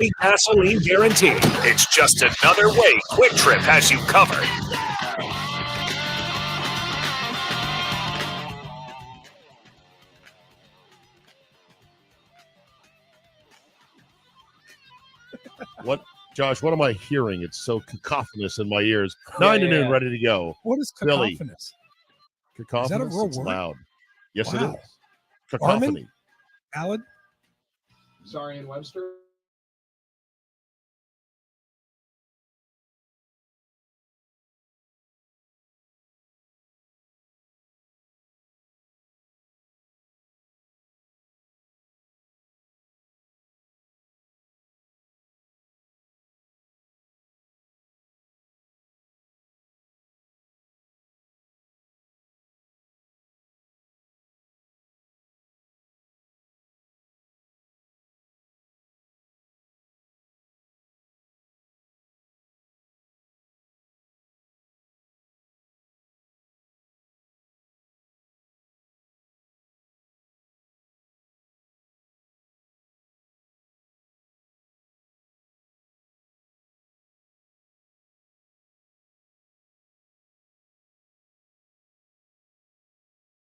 a gasoline guarantee. It's just another way Quick Trip has you covered. What, Josh, what am I hearing? It's so cacophonous in my ears. 9 to noon, ready to go. What is Billy. cacophonous? Cacophonous? Is that a real It's word? loud. Yes, Wow. it is. Cacophony. Alan? Sorry, in Webster.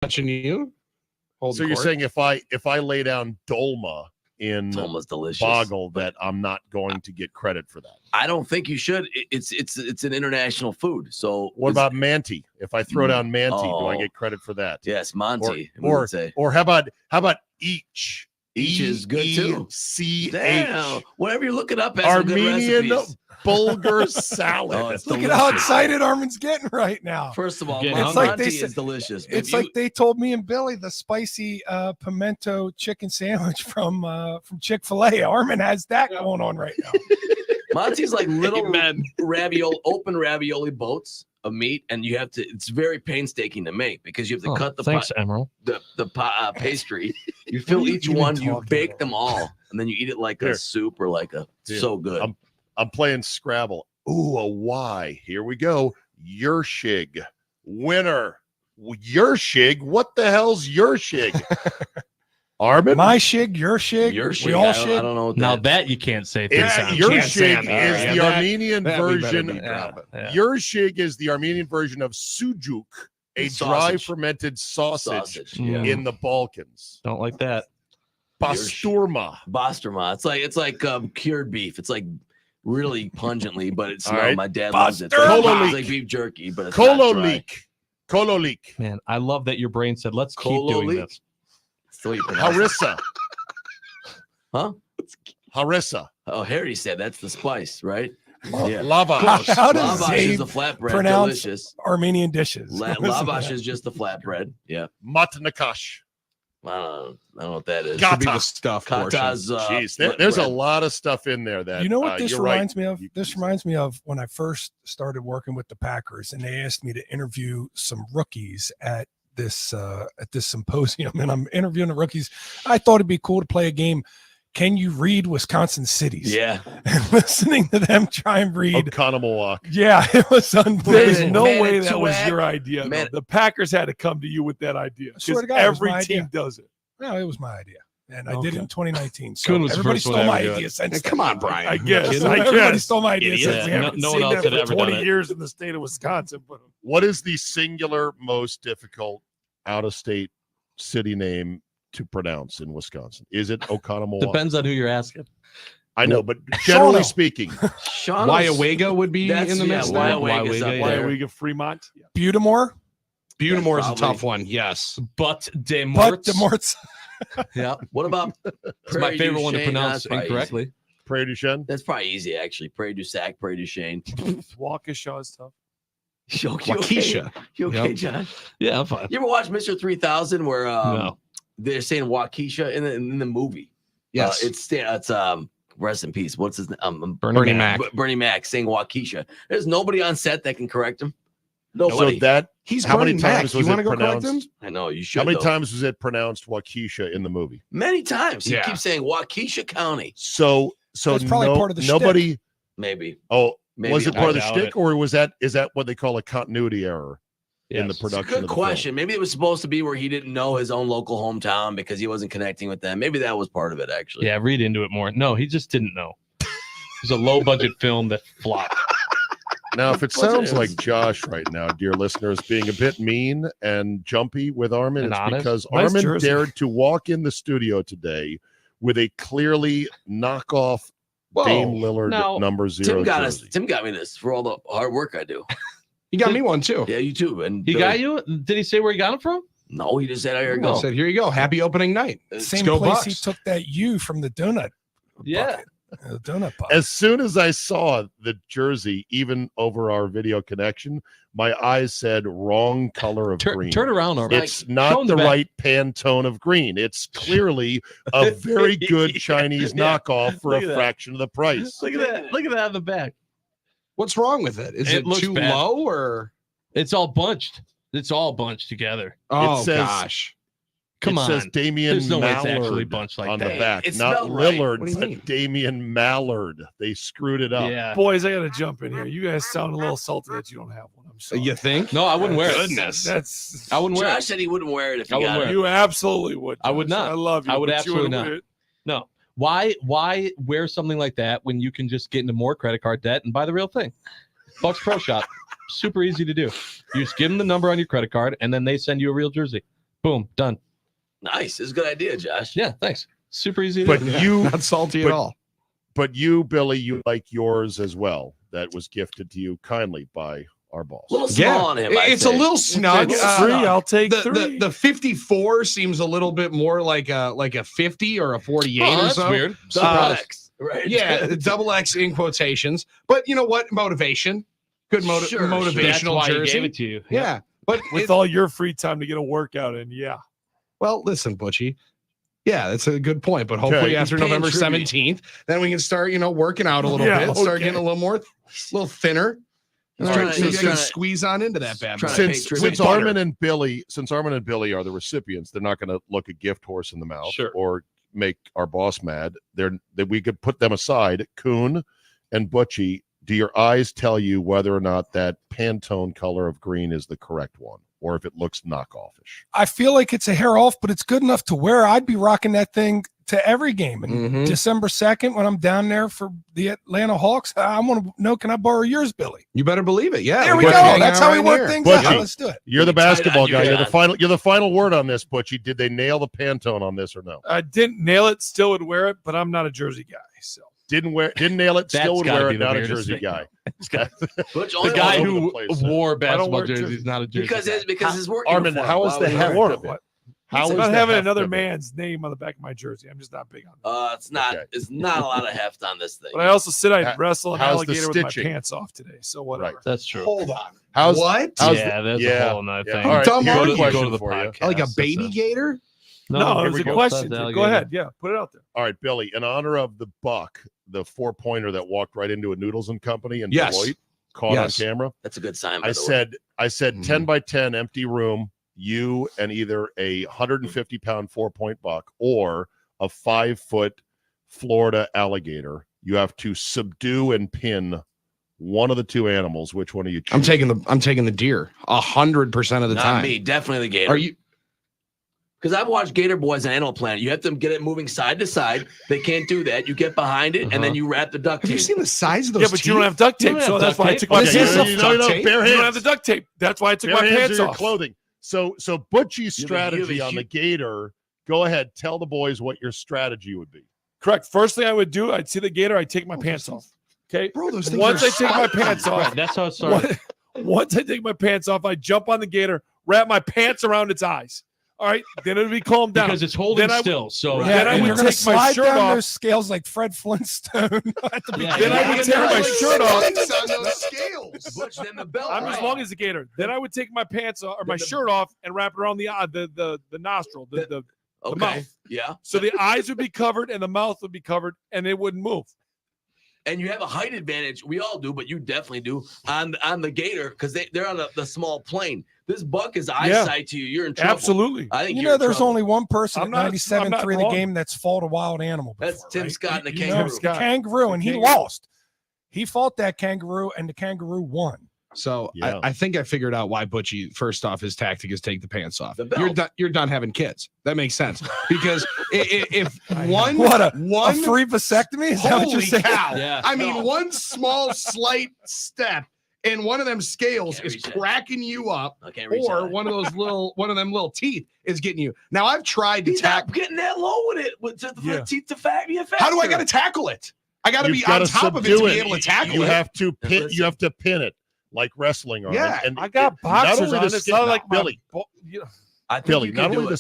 Watching you. So you're saying if I lay down dolma in Dolma's delicious. Boggle that I'm not going to get credit for that? I don't think you should. It's an international food. So What about Manti? If I throw down Manti, do I Oh. get credit for that? Yes, Monty. Or how about each? Each is good too. C-H. Damn. Whatever you're looking up, has some good Armenian recipes. bulgur salad. Oh, it's Look at how delicious. excited Armin's getting right now. First of all, Getting It's like Monty they is said- delicious. It's If like they told me and Billy the spicy pimento chicken sandwich from Chick-fil-A. Armin has that going on right now. Monty's like little Amen. open ravioli boats of meat, and you have to. It's very painstaking to make because you have to cut the thanks, Emerald. pastry. You fill What are you each even one, you talking bake about? them all, and then you eat it like Here. a soup or like a. Here. So good. I'm playing Scrabble. Ooh, a Y. Here we go. Yershig. Winner. Yershig. What the hell's Yershig? Armin? My shig, your shig, Your we shit, all I shig. don't know what Now that. that you can't say. It's Your Yershig is the Armenian that we better version. be dropping. Yeah. Yershig is the Armenian version of sujuk, a dry Sausage. fermented sausage Yeah. in the Balkans. Don't like that. Basturma. Basturma. It's like cured beef. It's like really pungently, but it All smells. right. My dad loves it. Basturma. It's like beef jerky, but it's not dry. Kololik. Kololik. Man, I love that your brain said, let's keep doing Kololik? this. That's the way you pronounce it. Harissa. Huh? Harissa. Oh, Harry said that's the spice, right? Yeah. Lavash. How does Lavash is Zabe the flatbread. pronounce Delicious. Armenian dishes? Lavash is just the flatbread. Yeah. Matnakash. I don't know what that is. Got- Should be Kata. the stuff portion. Kata's. Jeez, bread. there's a lot of stuff in there that You know what this you're right. reminds me of? You- This reminds me of when I first started working with the Packers, and they asked me to interview some rookies at this symposium, and I'm interviewing the rookies. I thought it'd be cool to play a game. Can you read Wisconsin cities? Yeah. And listening to them try and read. Oconomowoc. Yeah, it was unbelievable. There's no way that Manitowoc. was your idea. Man- though. The Packers had to come to you with that idea. I swear to Because God, it was every my team idea. does it. No, it was my idea. And I did it in 2019. So Kuhn was the everybody first one stole to my ever do it. idea since Come then. on, Brian. I guess. Kidding? I Everybody guess. stole my idea Idiot. since Yeah, we no- haven't no seen one else that had for ever done 20 it. years in the state of Wisconsin. But What is the singular most difficult out-of-state city name to pronounce in Wisconsin? Is it Oconomowoc? Depends on who you're asking. I know, but generally Shawano. speaking, Sean Wyawega would be That's- in the yeah, mix. Wyowega's up yeah. there. Wyawega, Fremont. Yeah. Butamore, Butamore is a Probably. tough one. Yes, but de but Morts. the Morts. Yeah, What about it's my favorite one to pronounce incorrectly. Prairie du Chien. That's probably easy, actually. Prairie du Sac, Prairie du Chien. Waukesha is tough. You okay? Waukesha. You okay, Yep. John? Yeah, I'm fine. You ever watch Mr. 3000 where No. they're saying Waukesha in the movie? Yes, It's rest in peace. What's his name? Bernie Mac. Bernie Mac saying Waukesha. There's nobody on set that can correct him. So Nobody. that He's how many Bernie Mac. times You was want it to go correct pronounced? him? I know you should. How many though. times was it pronounced Waukesha in the movie? Many times. He Yeah. keeps saying Waukesha County. So That's probably part of the nobody. Maybe. Oh, Maybe. was it part of the I doubt shtick, it. or is that what they call a continuity error in the Yes. It's a production? good of the question. Maybe it was supposed to be where he didn't know his own local hometown because he wasn't connecting with them. Maybe that was part of it, actually. Yeah, read into it more. No, he just didn't know. was a low budget film that flopped. Now, if it sounds like Josh right now, dear listeners, being a bit mean and jumpy with Armin, And it's honest. because Nice Armin jersey. dared to walk in the studio today with a clearly knockoff Dame Lillard No. number 0 Tim got jersey. us. Tim got me this for all the hard work I do. You got me one too. Yeah, you too. And He got you? Did he say where he got it from? No, he just said, "Here you I go." said, here you go. Happy opening night. Same go place Bucks. he took that U from the donut. Yeah. bucket, the donut bucket. As soon as I saw the jersey, even over our video connection, my eyes said wrong color of green. Turn around, Armin. It's Show not him the the back. right Pantone of green. It's clearly a very good Chinese Yeah. knockoff for Look a at that. fraction of the price. Look at that. Look at that on the back. What's wrong with it? Is It it, looks too bad. low or? It's all bunched. It's all bunched together. Oh says- gosh. Come it on. says Damian There's no way it's actually Mallard bunched like on that. the back, It's not spelled right. Lillard, What do you but mean? Damian Mallard. They screwed it up. Yeah. Boys, I got to jump in here. You guys sound a little salty that you don't have one. I'm sorry. You think? No, I wouldn't wear it. Goodness. That's I wouldn't wear Josh it. said he wouldn't wear it if he I wouldn't got wear it. it. you absolutely would. I would Josh. not. I love you. I would but you absolutely wouldn't not. wear it. No. Why wear something like that when you can just get into more credit card debt and buy the real thing? Bucks Pro Shop. Super easy to do. You just give them the number on your credit card and then they send you a real jersey. Boom, done. Nice. It's a good idea, Josh. Yeah, thanks. Super easy to But do. you, Not salty but- at all. but you, Billy, you like yours as well. That was gifted to you kindly by our boss. A little small on him. I'd It's a say. little snug. It's Uh, free. I'll take the, three. the 54 seems a little bit more like a 50 or a 48 Oh, or that's so. weird. Double Surprise. X, right? Yeah, the double X in quotations. But you know what? Motivation. Good Sure, sure. That's motivational why he jersey. gave it to you. Yeah. But With all your free time to get a workout in, yeah. well, listen, Butchie. Yeah, that's a good point. But hopefully Okay. after He's paying November tribute. 17th, then we can start, working out a little Yeah, bit, start okay. getting a little thinner. He's All trying right, to- so he's you can trying to- squeeze on into that bad boy. trying to pay Since tribute. Armin and Billy are the recipients, they're not going to look a gift horse in the mouth Sure. or make our boss mad. That we could put them aside. Kuhn and Butchie, do your eyes tell you whether or not that Pantone color of green is the correct one, or if it looks knockoffish? I feel like it's a hair off, but it's good enough to wear. I'd be rocking that thing to every game. And Mhm. December 2nd, when I'm down there for the Atlanta Hawks, I want to know, can I borrow yours, Billy? You better believe it. Yeah. There we can go. hang That's out how we right work there. things Butchie. out. Let's do it. You're the You tied on basketball your guy. You're the John. final word on this, Butchie. Did they nail the Pantone on this or no? I didn't nail it. Still would wear it, but I'm not a jersey guy. So Didn't nail it, still That's would gotta wear be it, the not a weirdest Jersey thing. guy. Butch The only guy all wants- over who the place, sir. wore I don't basketball wear jerseys jerseys. is not a jersey. because his work. Armin, uniform. how is the Why would he heft wear it? of it? what? How It's is about the having heft another of it? man's name on the back of my jersey. I'm just not big on that. It's not. Okay. It's not a lot of heft on this thing. But I also said I'd How- wrestle an how's the alligator with my stitching? pants off today. So whatever. Right. That's true. Hold on. How's What? how's yeah, that's yeah, a whole nother yeah. thing. All right, Dumb here's a argument. question Go to the for you. podcast. Like a That's baby gator? No, here it was we a go. question. That's Go ahead. Yeah, put it out there. All right, Billy, in honor of the buck, the 4-pointer that walked right into a Noodles and Company in Yes. Deloitte, caught Yes. on camera. That's a good sign. By I the way. said Mhm. 10 by 10 empty room, you and either a 150-pound 4-point buck or a 5-foot Florida alligator. You have to subdue and pin one of the two animals. Which one are you choosing? I'm taking the deer 100% of the Not time. me. Definitely the gator. Are you? Because I've watched Gator Boys on Animal Planet. You have to get it moving side to side. They can't do that. You get behind it, and then you wrap the duct Have you tape. seen the size of those? Yeah, but you don't teeth? have duct You tape, don't so have that's duct why I tape. took my Okay, pants no, off. no, no, tape? bare You hands. don't have the duct tape. That's why I took Bare my hands pants or your off. clothing. So Butchie's You have a strategy on the huge- gator. Go ahead, tell the boys what your strategy would be. Correct. First thing I would do, I'd see the gator, I'd take my pants off. Okay. Bro, those things Once are I take my solid. pants off, Right, that's how it started. once I take my pants off, I jump on the gator, wrap my pants around its eyes. All right. Then it'll be calmed down. Because it's holding Then I would- still. So Right. Yeah, Then I and would you're going to take my slide shirt down off. those scales like Fred Flintstone. At the Yeah, Then I would take my shirt off. on those scales. Butch, then the belt. I'm as right? long as the gator. Then I would take my pants off or my shirt off and wrap it around the nostril, the Okay. mouth. Yeah. So the eyes would be covered and the mouth would be covered and it wouldn't move. And you have a height advantage. We all do, but you definitely do on the gator because they're on the small plane. This buck is eyesight to you. You're in trouble. Absolutely. I think You you're know, in there's trouble. only one person I'm at not 97.3 the wrong. game that's fought a wild animal before. That's Tim right? Scott and the You know, kangaroo. Scott. kangaroo, and he kangaroo. lost. He fought that kangaroo, and the kangaroo won. So Yeah. I think I figured out why Butchie, first off, his tactic is take the pants off. The belt. You're done having kids. That makes sense because if one What a one free vasectomy? Is that what you're holy saying? cow! Yeah. I mean, one small slight step and one of them scales Can't is reach that. cracking you up, I can't reach or that. one of them little teeth is getting you. Now I've tried to He's tackle. not getting that low with it. With just for Yeah. the teeth to fat be faster. How do I got to tackle it? I got to You've be on gotta top of it to subdue be able to tackle You it. have to pin. listen. You have to pin it like wrestling. Arm. Yeah, and I got not boxers only on. the It's scale- not like my Billy. you know, I think Billy, you not can only do the it.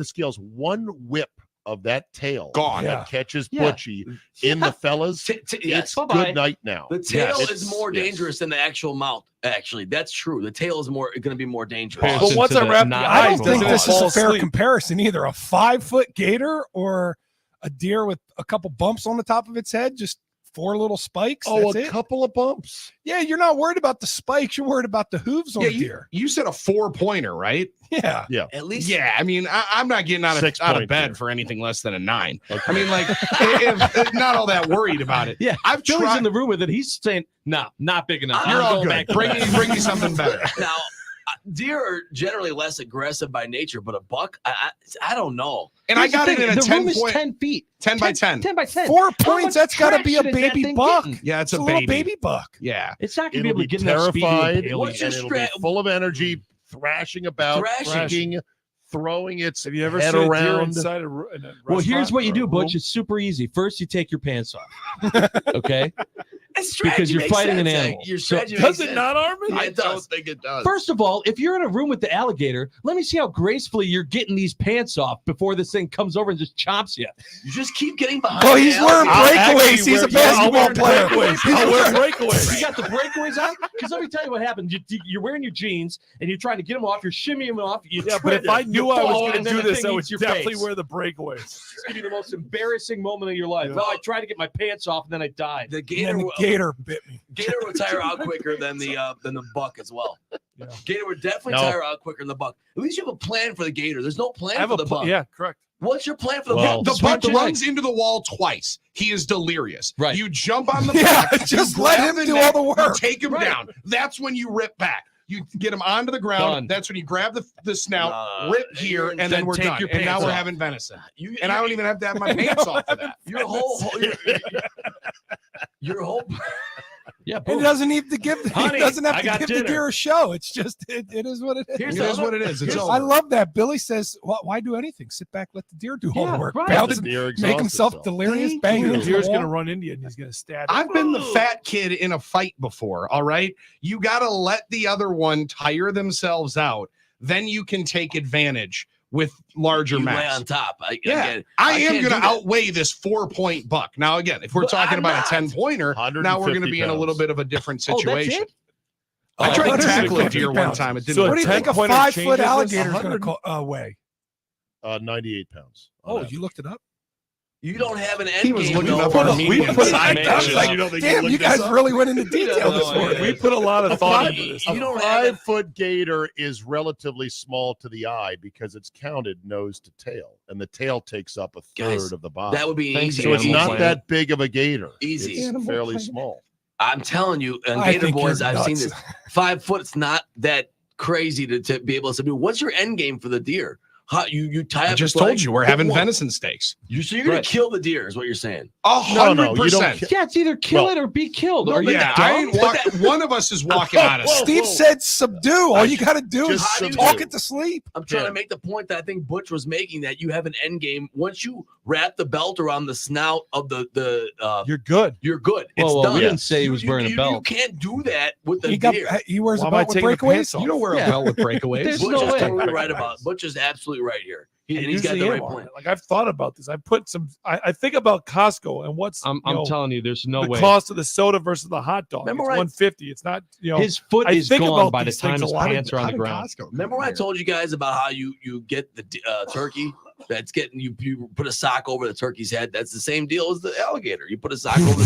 scales, one whip of that tail Gone. Yeah. that catches Yeah. Butchie in the fellas. Yes. It's Bye-bye. good night now. The tail Yes. is more Yes. dangerous than the actual mount. Actually, that's true. The tail is going to be more dangerous. Pause. but once Into I the wrap the not I eyes, don't Doesn't think doesn't this it is fall a fair asleep? comparison either. A 5-foot gator or a deer with a couple bumps on the top of its head, just 4 little spikes. Oh, That's a it. couple of bumps. Yeah, you're not worried about the spikes. You're worried about the hooves on Yeah, a deer. you said a 4-pointer, right? Yeah. At least, Yeah, I mean, I'm not getting out of 6-point bed deer. for anything less than a 9. Okay. I mean, like, if not all that worried about it. Yeah, I've Billy's tried. in the room with it. He's saying, "No, not big enough. You're I'm all going good. back to Bring me something better. Now, deer are generally less aggressive by nature, but a buck, I don't know. And I Here's the got it thing, in a the room is 10 point, 10 feet. 10 by 10. 10 by 10. 4 How points. much That's got to be a traction is that baby thing buck. getting? Yeah, it's It's a a little baby. baby buck. Yeah. It's not going to be It'll able to be get enough speed to terrified, impale What's you. your and it'll be stra- full of energy, thrashing about, Thrashing. kicking, throwing its Have you ever head seen a deer around. inside in a Well, here's restaurant what you or do, a Butch. room? It's super easy. First, you take your pants off. Okay. It's strategy Because you're makes fighting an sense. animal. Your So- strategy Does makes it sense. not, Armin? It does. think it does. First of all, if you're in a room with the alligator, let me see how gracefully you're getting these pants off before this thing comes over and just chomps you. You just keep getting behind. Oh, he's the wearing alligator. breakaways. He's a basketball player. I'll wear breakaways. You got the breakaways on? Because let me tell you what happens. You're wearing your jeans and you're trying to get them off. You're shimmying them off. You Yeah, but trip, if I you knew I fall, was going and to then do the this, thing I would eats your definitely face. wear the breakaways. It's going to be the most embarrassing moment of your life. Yeah. Well, I tried to get my pants off and then I died. The And gator, then the gator bit me. gator would tire out quicker than the buck as well. Yeah. Gator would definitely No. tire out quicker than the buck. At least you have a plan for the gator. There's no plan I have for a the buck. yeah, correct. What's your plan for the Well, buck? The Sweep buck the runs leg. into the wall twice. He is delirious. Right. You jump on the Yeah, back. just you let grab him the do neck, all the you work. take him Right. down. That's when you rip back. You get him onto the ground. Done. That's when you grab the snout, No, rip you're here, in- and then then we're take done. your And now pants we're off. having venison. You, And I don't even have to have my pants off for that. your whole Yeah, It boom. doesn't need to give. Honey, It doesn't have I to got give the dinner. deer a show. It's just it is what it is. Here's It the is what it is. It's I over. love that. Billy says, "Why do anything? Sit back, let the deer do all Yeah, the work. right. Bounce The and deer make exhausts himself itself. delirious, Thank banging you. The into deer's the going to wall." run into you and he's going to stab you. I've been the fat kid in a fight before. All right. You got to let the other one tire themselves out. Then you can take advantage with larger you lay mass. on top. I Yeah. get it. I I am can't going do to that. outweigh this 4-point buck. Now, again, if we're But talking I'm about not. a 10-pointer, now we're going to 150 be in a little pounds. bit of a different Oh, that's situation. it? I tried to 150 tackle a deer one pounds. time. It didn't So What work. do you think a 10-pointer 5-foot changes this? alligator is 100 going to weigh? 98 pounds. on Oh, average. you looked it up? You don't have an end He was game. looking though. up our We median put it- size. Man, I was like, you don't think damn, you you looked this guys up? really went into detail this No, morning. We put a lot of thought five- into this. you A don't have it. 5-foot gator is relatively small to the eye because it's counted nose to tail, and the tail takes up a third Guys, of the body. That would be Thanks, easy. so it's Animal not Planet. that big of a gator. Easy. It's Animal fairly Planet. small. I'm telling you, on I Gator think Boys, you're I've seen nuts. this. 5 foot's not that crazy to be able to do. What's your end game for the deer? How you tie I up just his told leg? you we're Pick having one. venison steaks. So you're gonna Right. kill the deer, is what you're saying. 100%. Yeah, it's either kill Well, it or be killed. no, Are you Yeah, dumb? I ain't walk, one of us is walking out of Whoa, Steve whoa. said subdue. All you got to do is Just subdue. talk it to sleep. I'm trying Yeah. to make the point that I think Butch was making, that you have an end game. Once you wrap the belt around the snout of You're good. you're good. Whoa, It's whoa, done. we didn't say he was You- wearing a you belt. can't do that with the deer. He wears Why a am I belt with taking the pants breakaways. off? You don't wear a Yeah. belt with breakaways. There's Butch no is way. totally right about. Butch is absolutely right here. And He's got usually the am right on point. it. Like I've thought about this. I put some. I think about Costco and what's I'm you know, telling you, there's no the way. cost of the soda versus the hot dog. Remember it's when I- 150. It's not. You know. His foot I is think gone about by the these time things his a lot. pants are on How the did ground. Costco come Remember when I here? told you guys about how you get the turkey that's getting you put a sock over the turkey's head? That's the same deal as the alligator. You put a sock over.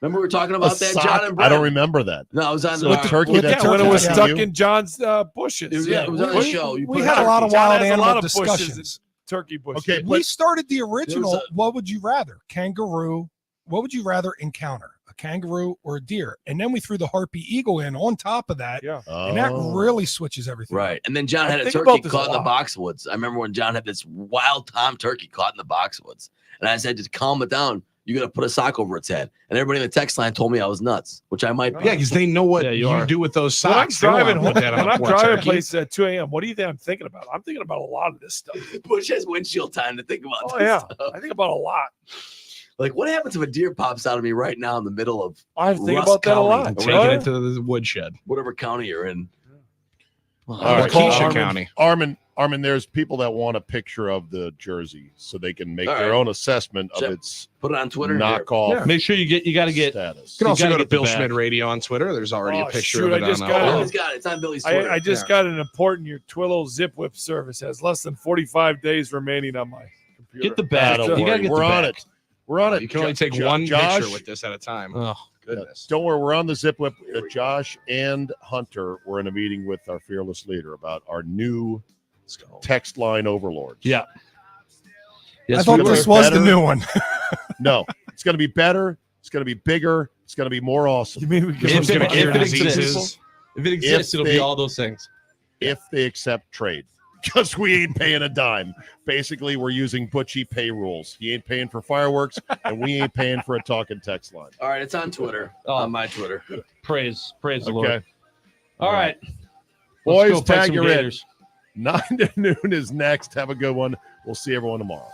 Remember we were talking A about that, sock? John and Brett? I don't remember that. No, I was on So the a turkey with that the when it was turkey, stuck you? in John's bushes. It was- yeah. it was on the show. You We put had a lot of John wild has a animal lot of bushes. discussions. Turkey bushes. Okay, We but started the original. There was What would you rather, kangaroo what would you rather encounter, a kangaroo or a deer? And then we threw the harpy eagle in on top of that, Yeah. and that really switches everything. Right. And then John I had a think turkey about this a caught in the lot. boxwoods. I remember when John had this wild tom turkey caught in the boxwoods. And I said, just calm it down. You got to put a sock over its head. And everybody in the text line told me I was nuts, which I might be. Yeah, because they know what Yeah, you you are. do with those When I'm socks. They don't driving, wanna put that on when a I'm poor driving turkey. places at 2 a.m., what do you think I'm thinking about? I'm thinking about a lot of this stuff. Bush has windshield time to think about Oh this yeah, stuff. I think about a lot. Like, what happens if a deer pops out of me right now in the middle of I think Russ about that a County. lot. I'm Taking Oh, it to the woodshed. whatever county you're in? All right, Waukesha Armin. County. Armin, there's people that want a picture of the jersey so they can make All their right. own assessment of Check. its Put it on Twitter. knockoff Make sure you got to get. status. You can also gotta go to get the Bill back. Schmidt Radio on Twitter. There's already Oh, a picture shoot, of I it just on got Oh, it. he's got it. It's on Billy's Twitter. I just got an important. Your Twillo zip whip service has less than 45 days remaining on my computer. Get the back. Don't You got to worry. get We're the on back. it. We're on it. You can only take Jo- one Josh, picture with this at a time. Oh, Goodness. Don't worry, we're on the zip whip. Josh and Hunter were in a meeting with our fearless leader about our new text line overlords. Yeah. I Yes, thought we this were. was the better. new one. No, it's going to be better. It's going to be bigger. It's going to be more awesome You mean we This can one's going to if cure it exists. diseases. If it exists, it'll they- be all those things. if they accept trade. Because we ain't paying a dime. Basically, we're using Butchie pay rules. He ain't paying for fireworks, and we ain't paying for a talking text line. All right, it's on Twitter. Oh. On my Twitter. Praise the Okay. Lord. All right, Boys, Let's go fight tag some your in. gators. 9 to noon is next. Have a good one. We'll see everyone tomorrow.